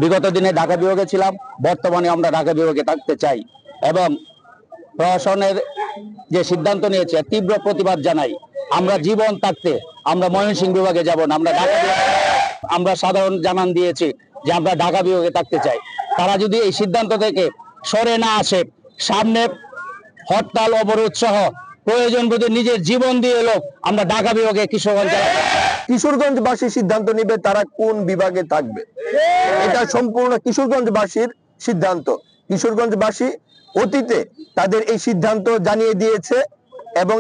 বিগত দিনে ঢাকা বিভাগে ছিলাম, বর্তমানে আমরা ঢাকা বিভাগে থাকতে চাই এবং প্রশাসনের যে সিদ্ধান্ত নিয়েছে তীব্র প্রতিবাদ জানাই। আমরা জীবন থাকতে আমরা ময়মনসিংহ বিভাগে যাব না, আমরা ঢাকা আমরা সাধারণ জানান দিয়েছি যে আমরা ঢাকা বিভাগে থাকতে চাই। তারা যদি এই সিদ্ধান্ত থেকে সরে না আসে, সামনে হরতাল অবরোধ সহ প্রয়োজন বোধে নিজের জীবন দিয়ে লোক আমরা ঢাকা বিভাগে কিশোরগঞ্জবাসী সিদ্ধান্ত নিবে তারা কোন বিভাগে থাকবে। এটা সম্পূর্ণ কিশোরগঞ্জবাসীর সিদ্ধান্ত। কিশোরগঞ্জবাসী অতীতে তাদের এই সিদ্ধান্ত জানিয়ে দিয়েছে এবং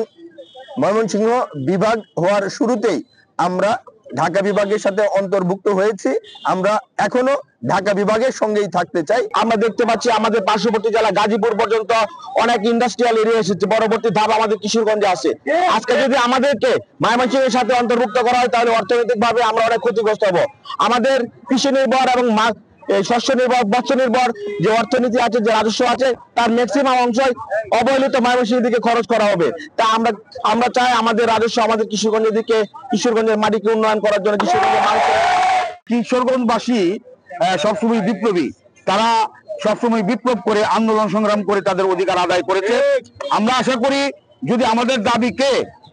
ময়মনসিংহ বিভাগ হওয়ার শুরুতেই আমরা ঢাকা বিভাগের সাথে অন্তর্ভুক্ত হয়েছি। আমরা এখনো ঢাকা বিভাগের সঙ্গেই থাকতে চাই। আমরা দেখতে পাচ্ছি আমাদের পার্শ্ববর্তী জেলা গাজীপুর পর্যন্ত অনেক ইন্ডাস্ট্রিয়াল এরিয়া এসেছে, পরবর্তী ধাপ আমাদের কিশোরগঞ্জে আছে। আজকে যদি আমাদেরকে ময়মনসিংহের সাথে অন্তর্ভুক্ত করা হয় তাহলে অর্থনৈতিক ভাবে আমরা অনেক ক্ষতিগ্রস্ত হব। আমাদের কৃষি নির্ভর এবং শস্য নির্ভর, মৎস্য নির্ভর যে অর্থনীতি আছে, যে রাজস্ব আছে, তার ম্যাক্সিমাম অংশই অবহেলিত ময়মনসিংহের দিকে খরচ করা হবে। তা আমরা চাই আমাদের রাজস্ব আমাদের কিশোরগঞ্জের দিকে, কিশোরগঞ্জের মাটিকে উন্নয়ন করার জন্য কিশোরগঞ্জবাসী সবসময় বিপ্লবী। তারা সবসময় বিপ্লব করে আন্দোলন সংগ্রাম করে তাদের অধিকার আদায় করেছে। আমরা আশা করি যদি আমাদের দাবিকে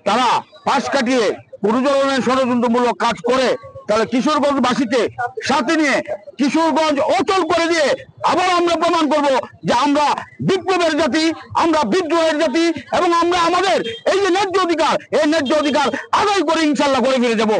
তারা পাশ কাটিয়ে পুনর্জননের ষড়যন্ত্রমূলক কাজ করে তাহলে কিশোরগঞ্জবাসীকে সাথে নিয়ে কিশোরগঞ্জ অচল করে দিয়ে আবার আমরা প্রমাণ করব যে আমরা বিপ্লবের জাতি, আমরা বিদ্রোহের জাতি এবং আমরা আমাদের এই যে ন্যায্য অধিকার, এই ন্যায্য অধিকার আদায় করে ইনশাল্লাহ করে ফিরে যাবো।